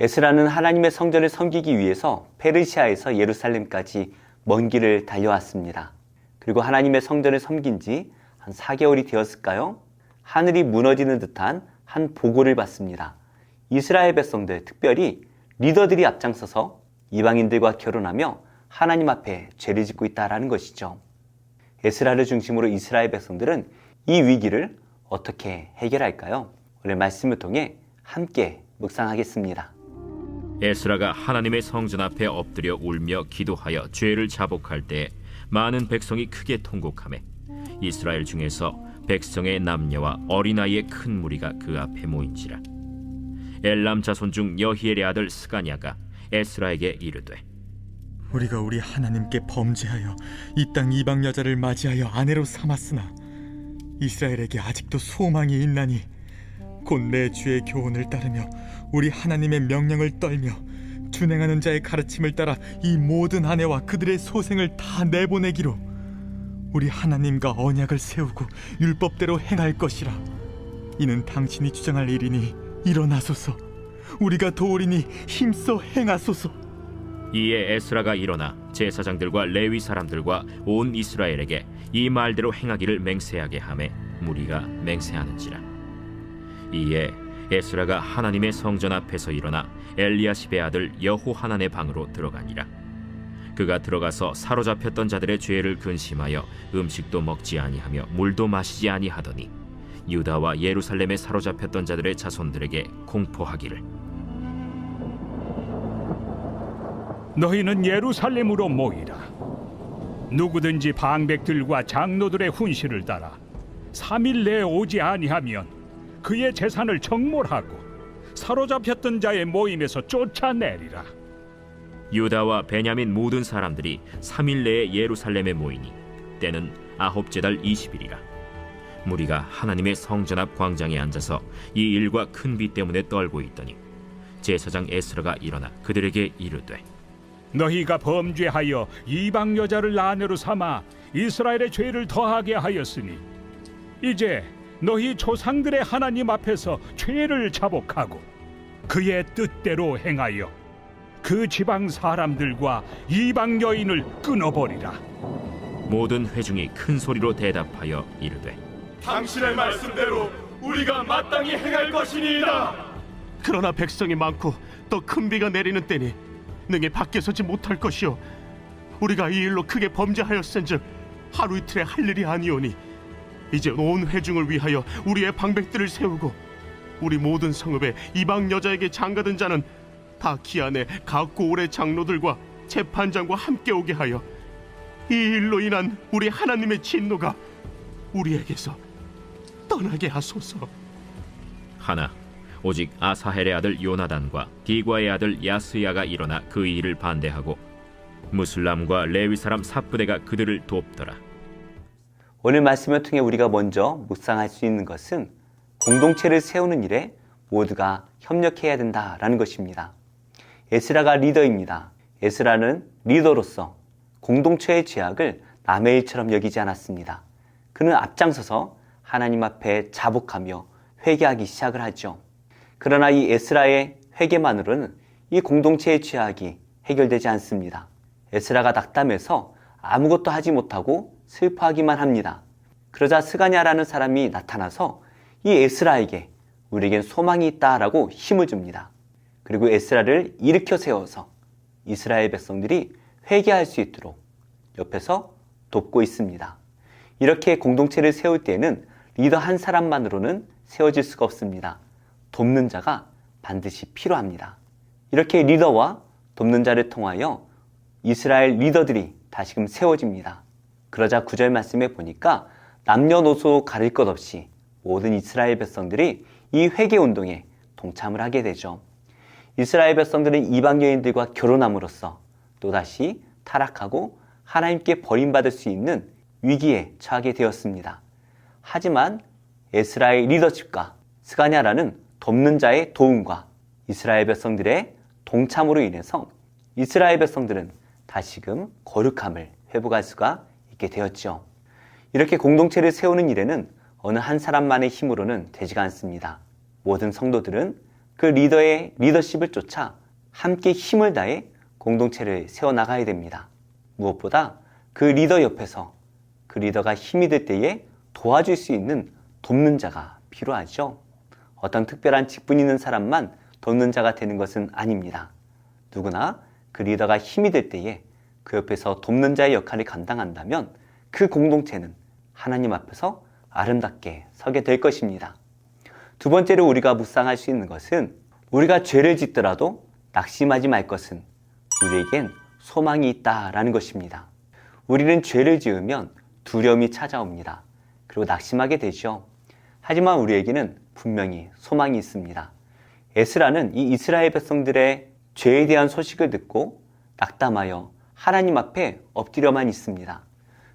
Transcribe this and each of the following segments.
에스라는 하나님의 성전을 섬기기 위해서 페르시아에서 예루살렘까지 먼 길을 달려왔습니다. 그리고 하나님의 성전을 섬긴 지 한 4개월이 되었을까요? 하늘이 무너지는 듯한 한 보고를 받습니다. 이스라엘 백성들, 특별히 리더들이 앞장서서 이방인들과 결혼하며 하나님 앞에 죄를 짓고 있다는 것이죠. 에스라를 중심으로 이스라엘 백성들은 이 위기를 어떻게 해결할까요? 오늘 말씀을 통해 함께 묵상하겠습니다. 에스라가 하나님의 성전 앞에 엎드려 울며 기도하여 죄를 자복할 때 많은 백성이 크게 통곡하매 이스라엘 중에서 백성의 남녀와 어린아이의 큰 무리가 그 앞에 모인지라. 엘람 자손 중 여히엘의 아들 스가냐가 에스라에게 이르되 우리가 우리 하나님께 범죄하여 이 땅 이방 여자를 맞이하여 아내로 삼았으나 이스라엘에게 아직도 소망이 있나니 곧 내 주의 교훈을 따르며 우리 하나님의 명령을 떨며 준행하는 자의 가르침을 따라 이 모든 아내와 그들의 소생을 다 내보내기로 우리 하나님과 언약을 세우고 율법대로 행할 것이라. 이는 당신이 주장할 일이니 일어나소서. 우리가 도우리니 힘써 행하소서. 이에 에스라가 일어나 제사장들과 레위 사람들과 온 이스라엘에게 이 말대로 행하기를 맹세하게 하매 무리가 맹세하는지라. 이에 에스라가 하나님의 성전 앞에서 일어나 엘리야십의 아들 여호하난의 방으로 들어가니라. 그가 들어가서 사로잡혔던 자들의 죄를 근심하여 음식도 먹지 아니하며 물도 마시지 아니하더니 유다와 예루살렘에 사로잡혔던 자들의 자손들에게 공포하기를 너희는 예루살렘으로 모이라. 누구든지 방백들과 장로들의 훈시를 따라 3일 내에 오지 아니하면 그의 재산을 정몰하고 사로잡혔던 자의 모임에서 쫓아내리라. 유다와 베냐민 모든 사람들이 3일 내에 예루살렘에 모이니 때는 아홉째 달 20일이라. 무리가 하나님의 성전 앞 광장에 앉아서 이 일과 큰 비 때문에 떨고 있더니 제사장 에스라가 일어나 그들에게 이르되 너희가 범죄하여 이방 여자를 아내로 삼아 이스라엘의 죄를 더하게 하였으니 이제 너희 조상들의 하나님 앞에서 죄를 자복하고 그의 뜻대로 행하여 그 지방 사람들과 이방 여인을 끊어버리라. 모든 회중이 큰 소리로 대답하여 이르되 당신의 말씀대로 우리가 마땅히 행할 것이니이다. 그러나 백성이 많고 또 큰 비가 내리는 때니 능히 밖에 서지 못할 것이요 우리가 이 일로 크게 범죄하였은즉 하루 이틀에 할 일이 아니오니 이제 온 회중을 위하여 우리의 방백들을 세우고 우리 모든 성읍에 이방 여자에게 장가든 자는 다 기한에 각고 올의 장로들과 재판장과 함께 오게 하여 이 일로 인한 우리 하나님의 진노가 우리에게서 떠나게 하소서. 하나 오직 아사헬의 아들 요나단과 디과의 아들 야스야가 일어나 그 일을 반대하고 무슬람과 레위 사람 삽부대가 그들을 돕더라. 오늘 말씀을 통해 우리가 먼저 묵상할 수 있는 것은 공동체를 세우는 일에 모두가 협력해야 된다라는 것입니다. 에스라가 리더입니다. 에스라는 리더로서 공동체의 죄악을 남의 일처럼 여기지 않았습니다. 그는 앞장서서 하나님 앞에 자복하며 회개하기 시작을 하죠. 그러나 이 에스라의 회개만으로는 이 공동체의 죄악이 해결되지 않습니다. 에스라가 낙담해서 아무것도 하지 못하고 슬퍼하기만 합니다. 그러자 스가냐라는 사람이 나타나서 이 에스라에게 우리에겐 소망이 있다라고 힘을 줍니다. 그리고 에스라를 일으켜 세워서 이스라엘 백성들이 회개할 수 있도록 옆에서 돕고 있습니다. 이렇게 공동체를 세울 때에는 리더 한 사람만으로는 세워질 수가 없습니다. 돕는 자가 반드시 필요합니다. 이렇게 리더와 돕는 자를 통하여 이스라엘 리더들이 다시금 세워집니다. 그러자 9절 말씀에 보니까 남녀노소 가릴 것 없이 모든 이스라엘 백성들이 이 회개 운동에 동참을 하게 되죠. 이스라엘 백성들은 이방 여인들과 결혼함으로써 또다시 타락하고 하나님께 버림받을 수 있는 위기에 처하게 되었습니다. 하지만 에스라의 리더십과 스가냐라는 돕는 자의 도움과 이스라엘 백성들의 동참으로 인해서 이스라엘 백성들은 다시금 거룩함을 회복할 수가 있게 되었죠. 이렇게 공동체를 세우는 일에는 어느 한 사람만의 힘으로는 되지가 않습니다. 모든 성도들은 그 리더의 리더십을 쫓아 함께 힘을 다해 공동체를 세워나가야 됩니다. 무엇보다 그 리더 옆에서 그 리더가 힘이 들 때에 도와줄 수 있는 돕는 자가 필요하죠. 어떤 특별한 직분 있는 사람만 돕는 자가 되는 것은 아닙니다. 누구나 그 리더가 힘이 들 때에 그 옆에서 돕는 자의 역할을 감당한다면 그 공동체는 하나님 앞에서 아름답게 서게 될 것입니다. 두 번째로 우리가 묵상할 수 있는 것은 우리가 죄를 짓더라도 낙심하지 말 것은 우리에겐 소망이 있다라는 것입니다. 우리는 죄를 지으면 두려움이 찾아옵니다. 그리고 낙심하게 되죠. 하지만 우리에게는 분명히 소망이 있습니다. 에스라는 이 이스라엘 백성들의 죄에 대한 소식을 듣고 낙담하여 하나님 앞에 엎드려만 있습니다.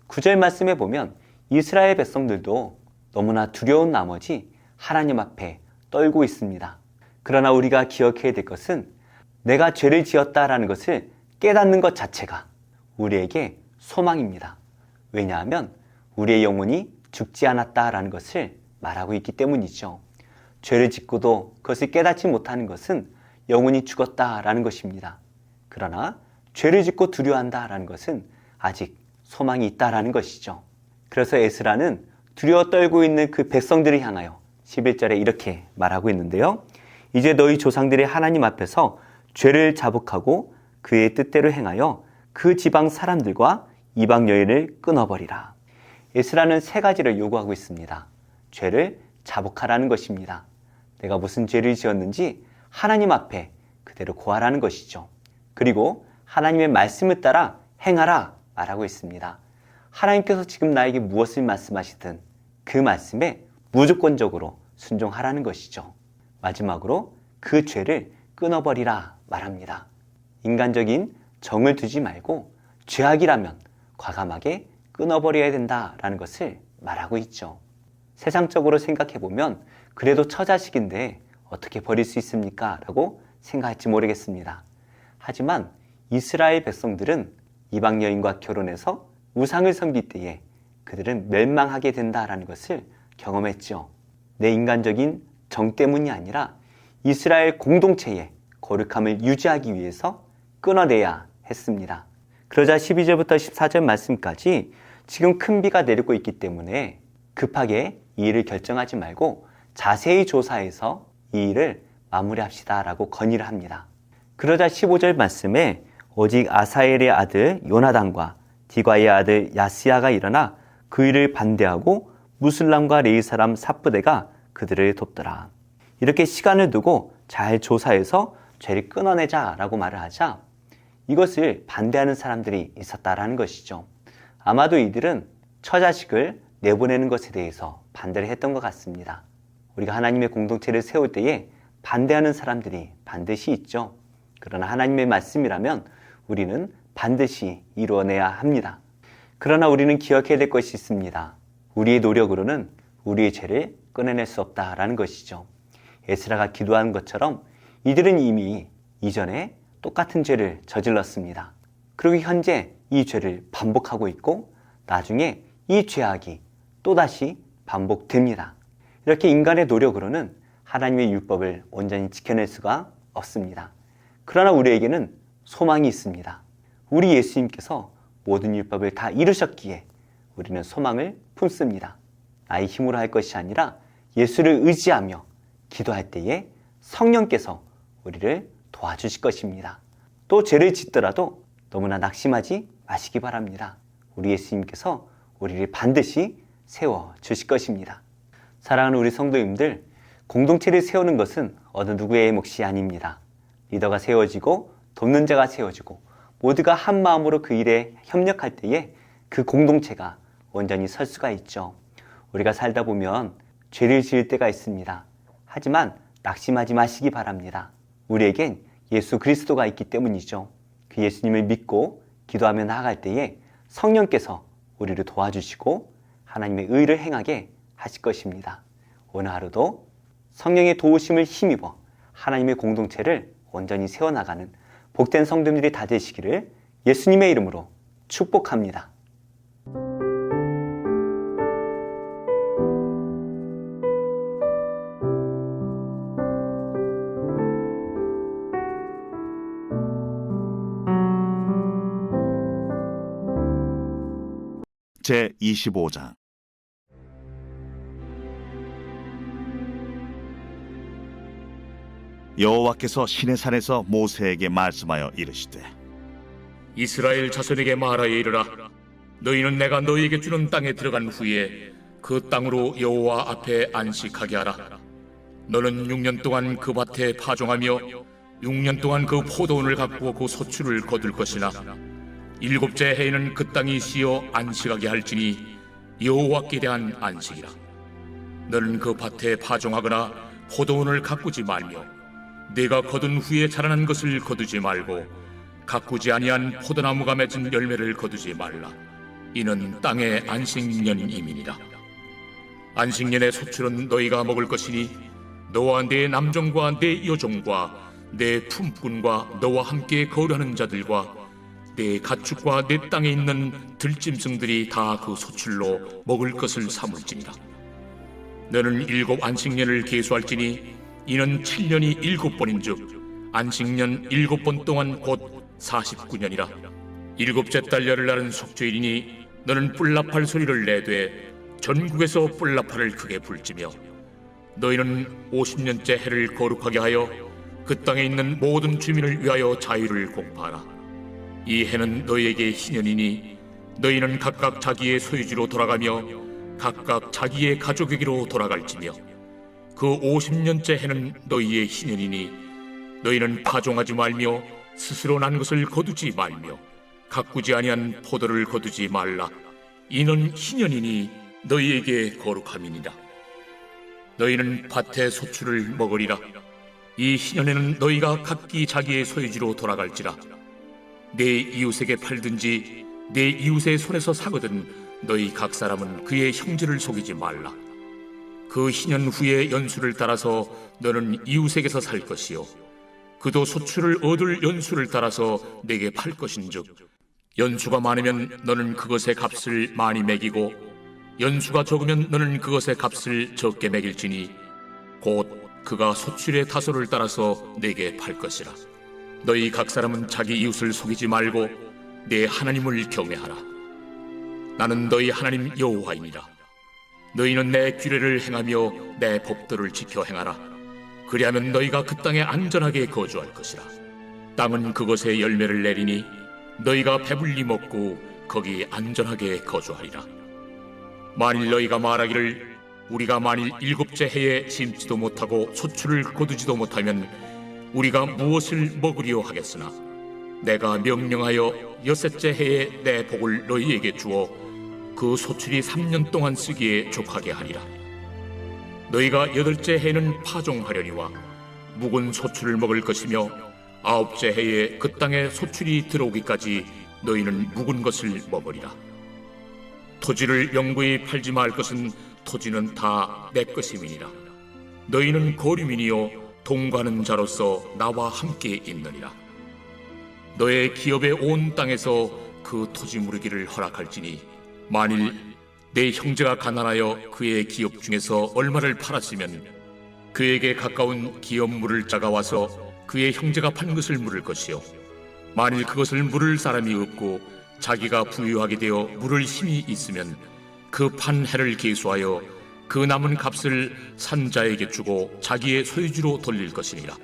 9절 말씀에 보면 이스라엘 백성들도 너무나 두려운 나머지 하나님 앞에 떨고 있습니다. 그러나 우리가 기억해야 될 것은 내가 죄를 지었다라는 것을 깨닫는 것 자체가 우리에게 소망입니다. 왜냐하면 우리의 영혼이 죽지 않았다라는 것을 말하고 있기 때문이죠. 죄를 짓고도 그것을 깨닫지 못하는 것은 영혼이 죽었다라는 것입니다. 그러나 죄를 짓고 두려워한다라는 것은 아직 소망이 있다라는 것이죠. 그래서 에스라는 두려워 떨고 있는 그 백성들을 향하여 11절에 이렇게 말하고 있는데요. 이제 너희 조상들의 하나님 앞에서 죄를 자복하고 그의 뜻대로 행하여 그 지방 사람들과 이방 여인을 끊어버리라. 에스라는 세 가지를 요구하고 있습니다. 죄를 자복하라는 것입니다. 내가 무슨 죄를 지었는지 하나님 앞에 그대로 고하라는 것이죠. 그리고 하나님의 말씀을 따라 행하라 말하고 있습니다. 하나님께서 지금 나에게 무엇을 말씀하시든 그 말씀에 무조건적으로 순종하라는 것이죠. 마지막으로 그 죄를 끊어버리라 말합니다. 인간적인 정을 두지 말고 죄악이라면 과감하게 끊어버려야 된다라는 것을 말하고 있죠. 세상적으로 생각해보면 그래도 처자식인데 어떻게 버릴 수 있습니까? 라고 생각할지 모르겠습니다. 하지만 이스라엘 백성들은 이방 여인과 결혼해서 우상을 섬길 때에 그들은 멸망하게 된다라는 것을 경험했죠. 내 인간적인 정 때문이 아니라 이스라엘 공동체의 거룩함을 유지하기 위해서 끊어내야 했습니다. 그러자 12절부터 14절 말씀까지 지금 큰 비가 내리고 있기 때문에 급하게 이 일을 결정하지 말고 자세히 조사해서 이 일을 마무리합시다 라고 건의를 합니다. 그러자 15절 말씀에 오직 아사엘의 아들 요나단과 디과의 아들 야스야가 일어나 그 일을 반대하고 무슬람과 레위 사람 삽부대가 그들을 돕더라. 이렇게 시간을 두고 잘 조사해서 죄를 끊어내자라고 말을 하자 이것을 반대하는 사람들이 있었다라는 것이죠. 아마도 이들은 처자식을 내보내는 것에 대해서 반대를 했던 것 같습니다. 우리가 하나님의 공동체를 세울 때에 반대하는 사람들이 반드시 있죠. 그러나 하나님의 말씀이라면 우리는 반드시 이루어내야 합니다. 그러나 우리는 기억해야 될 것이 있습니다. 우리의 노력으로는 우리의 죄를 끊어낼 수 없다라는 것이죠. 에스라가 기도한 것처럼 이들은 이미 이전에 똑같은 죄를 저질렀습니다. 그리고 현재 이 죄를 반복하고 있고 나중에 이 죄악이 또다시 반복됩니다. 이렇게 인간의 노력으로는 하나님의 율법을 온전히 지켜낼 수가 없습니다. 그러나 우리에게는 소망이 있습니다. 우리 예수님께서 모든 율법을 다 이루셨기에 우리는 소망을 품습니다. 나의 힘으로 할 것이 아니라 예수를 의지하며 기도할 때에 성령께서 우리를 도와주실 것입니다. 또 죄를 짓더라도 너무나 낙심하지 마시기 바랍니다. 우리 예수님께서 우리를 반드시 세워주실 것입니다. 사랑하는 우리 성도님들, 공동체를 세우는 것은 어느 누구의 몫이 아닙니다. 리더가 세워지고 돕는 자가 세워지고 모두가 한 마음으로 그 일에 협력할 때에 그 공동체가 온전히 설 수가 있죠. 우리가 살다 보면 죄를 지을 때가 있습니다. 하지만 낙심하지 마시기 바랍니다. 우리에겐 예수 그리스도가 있기 때문이죠. 그 예수님을 믿고 기도하며 나아갈 때에 성령께서 우리를 도와주시고 하나님의 의를 행하게 하실 것입니다. 오늘 하루도 성령의 도우심을 힘입어 하나님의 공동체를 온전히 세워나가는 복된 성도님들이 다 되시기를 예수님의 이름으로 축복합니다. 제25장. 여호와께서 시내산에서 모세에게 말씀하여 이르시되 이스라엘 자손에게 말하여 이르라. 너희는 내가 너희에게 주는 땅에 들어간 후에 그 땅으로 여호와 앞에 안식하게 하라. 너는 6년 동안 그 밭에 파종하며 6년 동안 그 포도원을 가꾸어 그 소출을 거둘 것이나 7째 해에는 그 땅이 쉬어 안식하게 할지니 여호와께 대한 안식이라. 너는 그 밭에 파종하거나 포도원을 가꾸지 말며 네가 거둔 후에 자라난 것을 거두지 말고 가꾸지 아니한 포도나무가 맺은 열매를 거두지 말라. 이는 땅의 안식년임이니라. 안식년의 소출은 너희가 먹을 것이니 너와 네 남종과 네 여종과 네 품꾼과 너와 함께 거류하는 자들과 네 가축과 네 땅에 있는 들짐승들이 다 그 소출로 먹을 것을 삼을지니라. 너는 7 안식년을 계수할지니 이는 7년이 7번인즉 안식년 7번 동안 곧 49년이라. 7째 달 열흘날은 속죄일이니 너는 뿔나팔 소리를 내되 전국에서 뿔나팔을 크게 불지며 너희는 50년째 해를 거룩하게 하여 그 땅에 있는 모든 주민을 위하여 자유를 공포하라. 이 해는 너희에게 희년이니 너희는 각각 자기의 소유지로 돌아가며 각각 자기의 가족에게로 돌아갈지며 그 50년째 해는 너희의 희년이니 너희는 파종하지 말며 스스로 난 것을 거두지 말며 가꾸지 아니한 포도를 거두지 말라. 이는 희년이니 너희에게 거룩함이니라. 너희는 밭의 소출을 먹으리라. 이 희년에는 너희가 각기 자기의 소유지로 돌아갈지라. 내 이웃에게 팔든지 내 이웃의 손에서 사거든 너희 각 사람은 그의 형제를 속이지 말라. 그 희년 후에 연수를 따라서 너는 이웃에게서 살 것이요 그도 소출을 얻을 연수를 따라서 내게 팔 것인즉 연수가 많으면 너는 그것의 값을 많이 매기고 연수가 적으면 너는 그것의 값을 적게 매길지니 곧 그가 소출의 다소를 따라서 내게 팔 것이라. 너희 각 사람은 자기 이웃을 속이지 말고 내 하나님을 경외하라. 나는 너희 하나님 여호와이니라. 너희는 내 규례를 행하며 내 법도를 지켜 행하라. 그리하면 너희가 그 땅에 안전하게 거주할 것이라. 땅은 그것의 열매를 내리니 너희가 배불리 먹고 거기 안전하게 거주하리라. 만일 너희가 말하기를 우리가 만일 7째 해에 심지도 못하고 소출을 거두지도 못하면 우리가 무엇을 먹으리요 하겠으나 내가 명령하여 6째 해에 내 복을 너희에게 주어 그 소출이 3년 동안 쓰기에 족하게 하리라. 너희가 8째 해에는 파종하려니와 묵은 소출을 먹을 것이며 9째 해에 그 땅에 소출이 들어오기까지 너희는 묵은 것을 먹으리라. 토지를 영구히 팔지 말 것은 토지는 다 내 것임이니라. 너희는 거류민이요 동거하는 자로서 나와 함께 있느니라. 너의 기업의 온 땅에서 그 토지 무르기를 허락할지니 만일 내 형제가 가난하여 그의 기업 중에서 얼마를 팔았으면 그에게 가까운 기업 물을 자가 와서 그의 형제가 판 것을 물을 것이요 만일 그것을 물을 사람이 없고 자기가 부유하게 되어 물을 힘이 있으면 그 판 해를 계수하여 그 남은 값을 산자에게 주고 자기의 소유지로 돌릴 것이니라.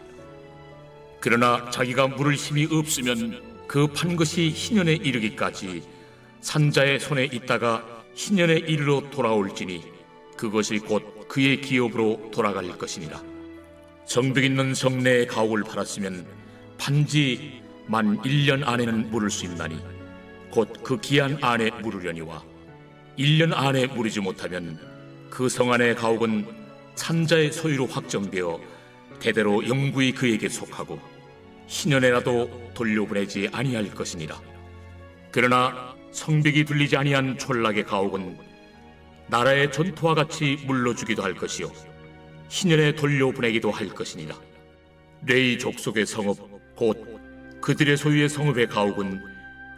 그러나 자기가 물을 힘이 없으면 그 판 것이 희년에 이르기까지 산자의 손에 있다가 희년에 이르러 돌아올지니 그것이 곧 그의 기업으로 돌아갈 것이니라. 성벽 있는 성내의 가옥을 팔았으면 판지 만 1년 안에는 물을 수 있나니 곧 그 기한 안에 물으려니와 1년 안에 물이지 못하면 그 성 안의 가옥은 산자의 소유로 확정되어 대대로 영구히 그에게 속하고 희년에라도 돌려보내지 아니할 것이니라. 그러나 성벽이 둘리지 아니한 촌락의 가옥은 나라의 전토와 같이 물러주기도 할 것이요 희년에 돌려보내기도 할 것이니라. 레이 족속의 성읍 곧 그들의 소유의 성읍의 가옥은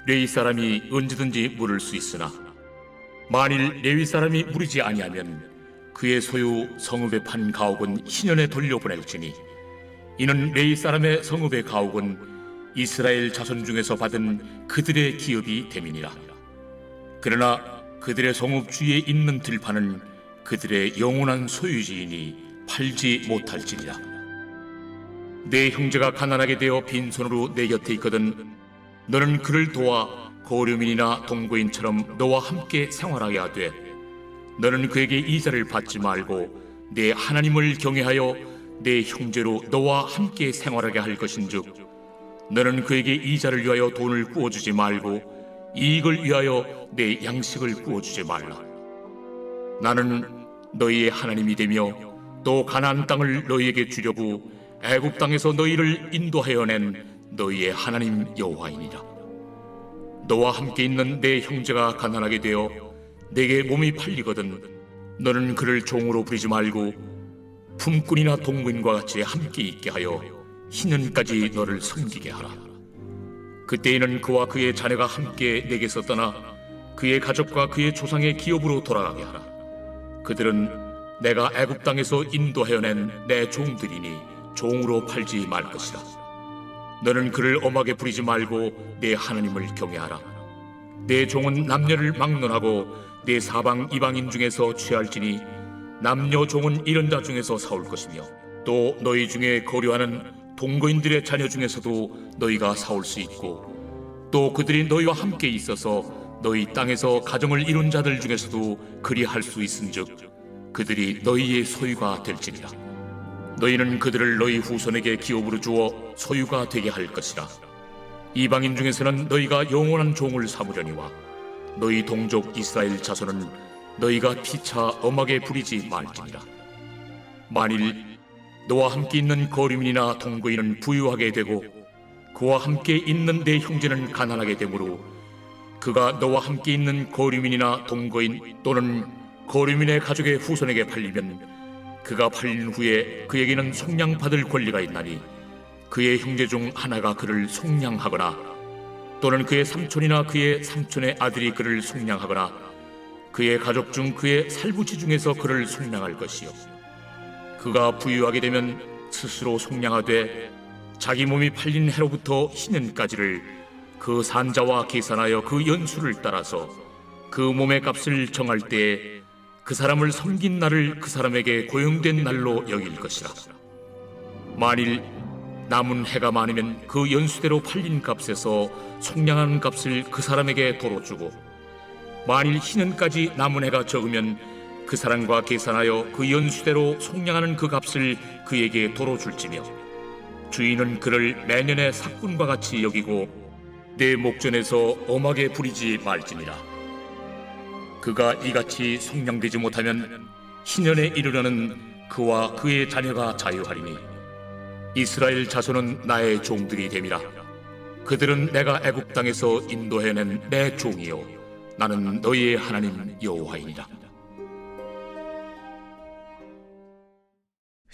레위 사람이 언제든지 물을 수 있으나 만일 레위 사람이 물이지 아니하면 그의 소유 성읍에 판 가옥은 희년에 돌려보낼지니 이는 레위 사람의 성읍의 가옥은 이스라엘 자손 중에서 받은 그들의 기업이 됨이니라. 그러나 그들의 성읍 주위에 있는 들판은 그들의 영원한 소유지이니 팔지 못할지니라. 내 형제가 가난하게 되어 빈손으로 내 곁에 있거든 너는 그를 도와 고려민이나 동거인처럼 너와 함께 생활하게 하되 너는 그에게 이자를 받지 말고 내 하나님을 경외하여 내 형제로 너와 함께 생활하게 할 것인즉 너는 그에게 이자를 위하여 돈을 구워주지 말고 이익을 위하여 내 양식을 구워주지 말라. 나는 너희의 하나님이 되며 또 가나안 땅을 너희에게 주려고 애굽 땅에서 너희를 인도하여 낸 너희의 하나님 여호와이니라. 너와 함께 있는 내 형제가 가난하게 되어 내게 몸이 팔리거든 너는 그를 종으로 부리지 말고 품꾼이나 동거인과 같이 함께 있게 하여 희년까지 너를 섬기게 하라. 그때에는 그와 그의 자녀가 함께 내게서 떠나 그의 가족과 그의 조상의 기업으로 돌아가게 하라. 그들은 내가 애굽 땅에서 인도하여 낸 내 종들이니 종으로 팔지 말 것이라. 너는 그를 엄하게 부리지 말고 내 하나님을 경외하라. 내 종은 남녀를 막론하고 내 사방 이방인 중에서 취할지니 남녀 종은 이런 자 중에서 사올 것이며 또 너희 중에 거류하는 동거인들의 자녀 중에서도 너희가 사올 수 있고 또 그들이 너희와 함께 있어서 너희 땅에서 가정을 이룬 자들 중에서도 그리할 수 있은즉 그들이 너희의 소유가 될지니라. 너희는 그들을 너희 후손에게 기업으로 주어 소유가 되게 할 것이라. 이방인 중에서는 너희가 영원한 종을 삼으려니와 너희 동족 이스라엘 자손은 너희가 피차 엄하게 부리지 말지니라. 만일 너와 함께 있는 거류민이나 동거인은 부유하게 되고 그와 함께 있는 내 형제는 가난하게 되므로 그가 너와 함께 있는 거류민이나 동거인 또는 거류민의 가족의 후손에게 팔리면 그가 팔린 후에 그에게는 속량받을 권리가 있나니 그의 형제 중 하나가 그를 속량하거나 또는 그의 삼촌이나 그의 삼촌의 아들이 그를 속량하거나 그의 가족 중 그의 살부치 중에서 그를 속량할 것이요 그가 부유하게 되면 스스로 속량하되 자기 몸이 팔린 해로부터 희년까지를 그 산자와 계산하여 그 연수를 따라서 그 몸의 값을 정할 때에 그 사람을 섬긴 날을 그 사람에게 고용된 날로 여길 것이라. 만일 남은 해가 많으면 그 연수대로 팔린 값에서 속량한 값을 그 사람에게 도로 주고 만일 희년까지 남은 해가 적으면 그 사람과 계산하여 그 연수대로 속량하는 그 값을 그에게 도로 줄지며 주인은 그를 매년의 삭군과 같이 여기고 내 목전에서 엄하게 부리지 말지니라. 그가 이같이 속량되지 못하면 희년에 이르려는 그와 그의 자녀가 자유하리니 이스라엘 자손은 나의 종들이 됨이라. 그들은 내가 애굽 땅에서 인도해낸 내 종이요 나는 너희의 하나님 여호와이니라.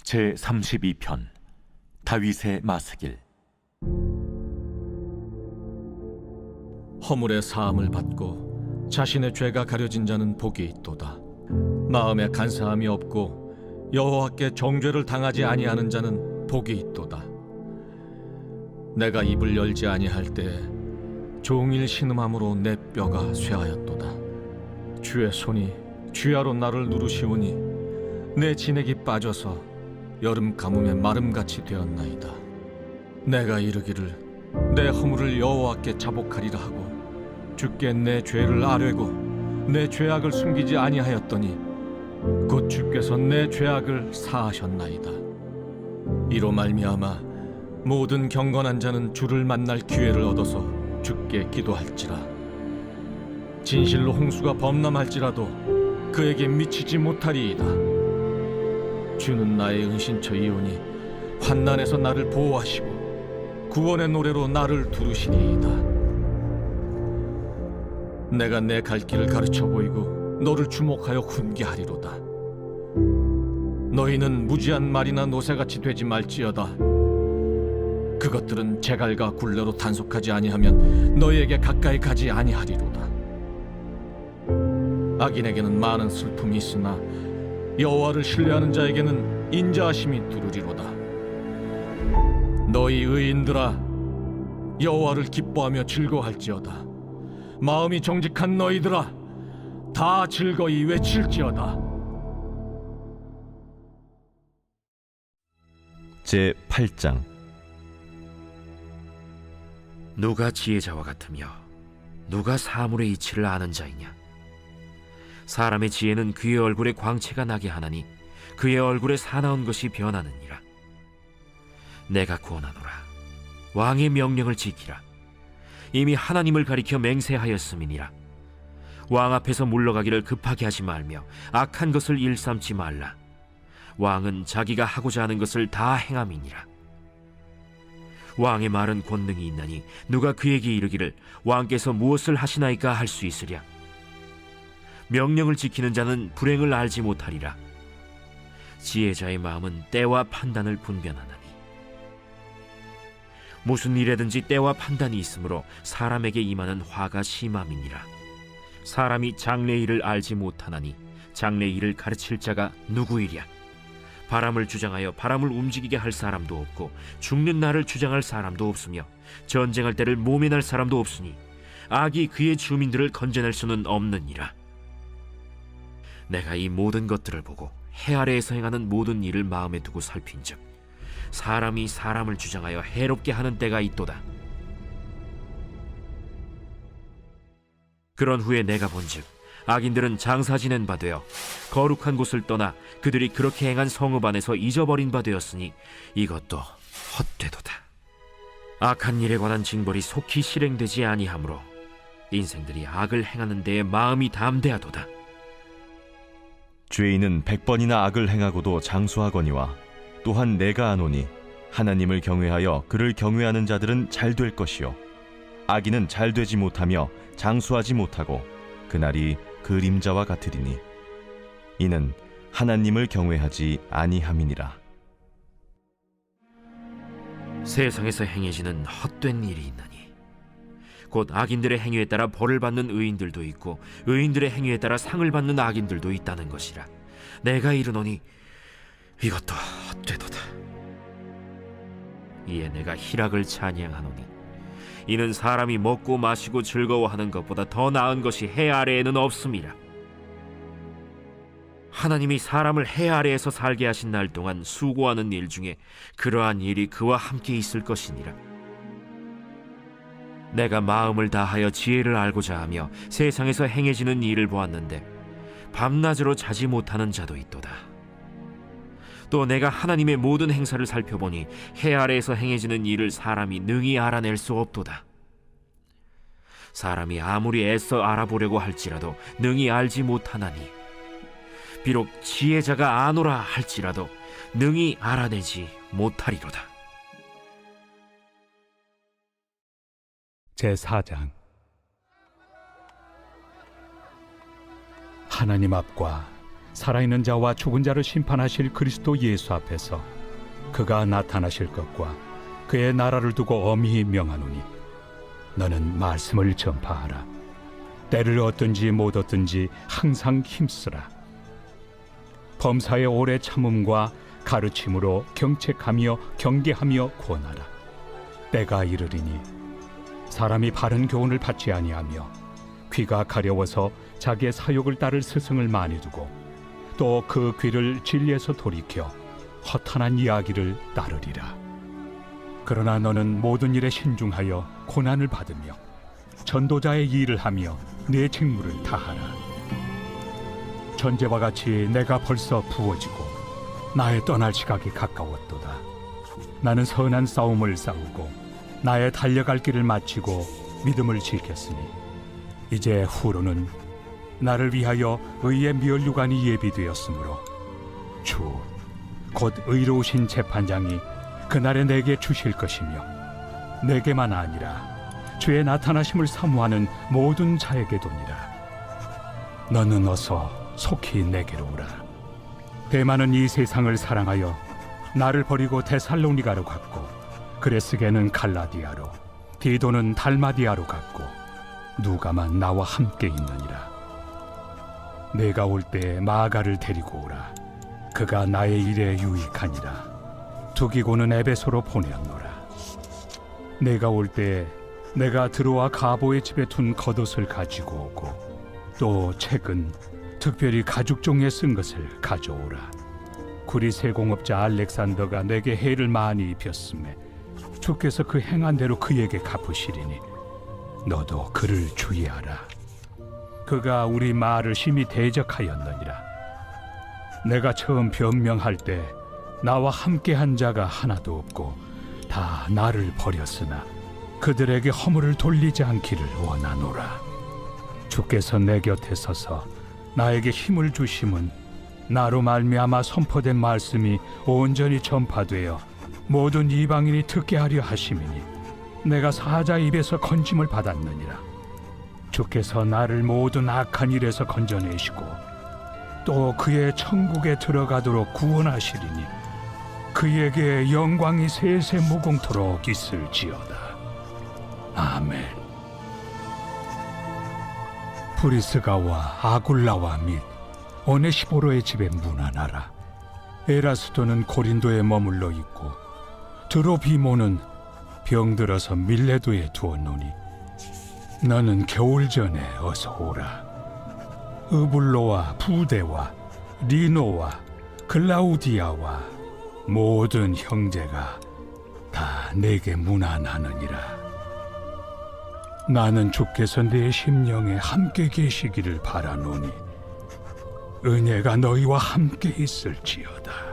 제 32편 다윗의 마스길. 허물의 사함을 받고 자신의 죄가 가려진 자는 복이 있도다. 마음에 간사함이 없고 여호와께 정죄를 당하지 아니하는 자는 복이 있도다. 내가 입을 열지 아니할 때에 종일 신음함으로 내 뼈가 쇠하였도다. 주의 손이 쥐하로 나를 누르시오니 내 진액이 빠져서 여름 가뭄에 마름같이 되었나이다. 내가 이르기를 내 허물을 여호와께 자복하리라 하고 주께 내 죄를 아뢰고 내 죄악을 숨기지 아니하였더니 곧 주께서 내 죄악을 사하셨나이다. 이로 말미암아 모든 경건한 자는 주를 만날 기회를 얻어서 주께 기도할지라. 진실로 홍수가 범람할지라도 그에게 미치지 못하리이다. 주는 나의 은신처이오니 환난에서 나를 보호하시고 구원의 노래로 나를 두르시리이다. 내가 내 갈 길을 가르쳐 보이고 너를 주목하여 훈계하리로다. 너희는 무지한 말이나 노새같이 되지 말지어다. 그것들은 제갈과 굴레로 단속하지 아니하면 너희에게 가까이 가지 아니하리로다. 악인에게는 많은 슬픔이 있으나 여호와를 신뢰하는 자에게는 인자하심이 두루리로다. 너희 의인들아 여호와를 기뻐하며 즐거워할지어다. 마음이 정직한 너희들아 다 즐거이 외칠지어다. 제 8장. 누가 지혜자와 같으며 누가 사물의 이치를 아는 자이냐? 사람의 지혜는 그의 얼굴에 광채가 나게 하나니 그의 얼굴에 사나운 것이 변하느니라. 내가 권하노라. 왕의 명령을 지키라. 이미 하나님을 가리켜 맹세하였음이니라. 왕 앞에서 물러가기를 급하게 하지 말며 악한 것을 일삼지 말라. 왕은 자기가 하고자 하는 것을 다 행함이니라. 왕의 말은 권능이 있나니 누가 그에게 이르기를 왕께서 무엇을 하시나이까 할 수 있으랴. 명령을 지키는 자는 불행을 알지 못하리라. 지혜자의 마음은 때와 판단을 분별하나니 무슨 일에든지 때와 판단이 있으므로 사람에게 임하는 화가 심함이니라. 사람이 장래 일을 알지 못하나니 장래 일을 가르칠 자가 누구이랴. 바람을 주장하여 바람을 움직이게 할 사람도 없고 죽는 날을 주장할 사람도 없으며 전쟁할 때를 모면할 사람도 없으니 악이 그의 주민들을 건져낼 수는 없느니라. 내가 이 모든 것들을 보고 해 아래에서 행하는 모든 일을 마음에 두고 살핀즉 사람이 사람을 주장하여 해롭게 하는 때가 있도다. 그런 후에 내가 본즉 악인들은 장사 지낸 바 되어 거룩한 곳을 떠나 그들이 그렇게 행한 성읍 안에서 잊어버린 바 되었으니 이것도 헛되도다. 악한 일에 관한 징벌이 속히 실행되지 아니하므로 인생들이 악을 행하는 데에 마음이 담대하도다. 죄인은 100번이나 악을 행하고도 장수하거니와 또한 내가 아노니 하나님을 경외하여 그를 경외하는 자들은 잘 될 것이요 악인은 잘 되지 못하며 장수하지 못하고 그날이 그림자와 같으리니 이는 하나님을 경외하지 아니함이니라. 세상에서 행해지는 헛된 일이 있나니 곧 악인들의 행위에 따라 벌을 받는 의인들도 있고 의인들의 행위에 따라 상을 받는 악인들도 있다는 것이라. 내가 이르노니 이것도 헛되도다. 이에 내가 희락을 찬양하노니 이는 사람이 먹고 마시고 즐거워하는 것보다 더 나은 것이 해 아래에는 없음이라. 하나님이 사람을 해 아래에서 살게 하신 날 동안 수고하는 일 중에 그러한 일이 그와 함께 있을 것이니라. 내가 마음을 다하여 지혜를 알고자 하며 세상에서 행해지는 일을 보았는데 밤낮으로 자지 못하는 자도 있도다. 또 내가 하나님의 모든 행사를 살펴보니 해 아래에서 행해지는 일을 사람이 능히 알아낼 수 없도다. 사람이 아무리 애써 알아보려고 할지라도 능히 알지 못하나니 비록 지혜자가 아노라 할지라도 능히 알아내지 못하리로다. 제4장. 하나님 앞과 살아있는 자와 죽은 자를 심판하실 그리스도 예수 앞에서 그가 나타나실 것과 그의 나라를 두고 엄히 명하노니 너는 말씀을 전파하라. 때를 얻든지 못 얻든지 항상 힘쓰라. 범사의 오래 참음과 가르침으로 경책하며 경계하며 권하라. 때가 이르리니 사람이 바른 교훈을 받지 아니하며 귀가 가려워서 자기의 사욕을 따를 스승을 많이 두고 또 그 귀를 진리에서 돌이켜 허탄한 이야기를 따르리라. 그러나 너는 모든 일에 신중하여 고난을 받으며 전도자의 일을 하며 네 직무를 다하라. 전제와 같이 내가 벌써 부어지고 나의 떠날 시각이 가까웠도다. 나는 선한 싸움을 싸우고 나의 달려갈 길을 마치고 믿음을 지켰으니 이제 후로는 나를 위하여 의의 멸류관이 예비되었으므로 주 곧 의로우신 재판장이 그날에 내게 주실 것이며 내게만 아니라 주의 나타나심을 사모하는 모든 자에게 도니라. 너는 어서 속히 내게로 오라. 대만은 이 세상을 사랑하여 나를 버리고 데살로니가로 갔고 그레스게는 갈라디아로 디도는 달마디아로 갔고 누가만 나와 함께 있느니라. 내가 올 때 마가를 데리고 오라. 그가 나의 일에 유익하니라. 두기고는 에베소로 보내었노라. 내가 올 때 내가 드로아 가보의 집에 둔 겉옷을 가지고 오고 또 책은 특별히 가죽종에 쓴 것을 가져오라. 구리 세공업자 알렉산더가 내게 해를 많이 입혔음에 주께서 그 행한 대로 그에게 갚으시리니 너도 그를 주의하라. 그가 우리 말을 심히 대적하였느니라. 내가 처음 변명할 때 나와 함께한 자가 하나도 없고 다 나를 버렸으나 그들에게 허물을 돌리지 않기를 원하노라. 주께서 내 곁에 서서 나에게 힘을 주심은 나로 말미암아 선포된 말씀이 온전히 전파되어 모든 이방인이 듣게 하려 하심이니 내가 사자 입에서 건짐을 받았느니라. 주께서 나를 모든 악한 일에서 건져내시고 또 그의 천국에 들어가도록 구원하시리니 그에게 영광이 세세 무궁토록 있을지어다. 아멘. 브리스가와 아굴라와 및 오네시보로의 집에 문안하라. 에라스도는 고린도에 머물러 있고 드로비모는 병들어서 밀레도에 두었노니 너는 겨울 전에 어서 오라. 으블로와 부데와 리노와 글라우디아와 모든 형제가 다 내게 문안하느니라. 나는 주께서 내 심령에 함께 계시기를 바라노니 은혜가 너희와 함께 있을지어다.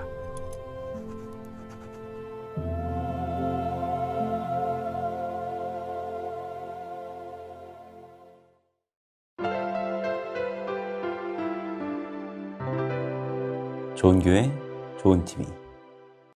좋은 교회, 좋은 TV.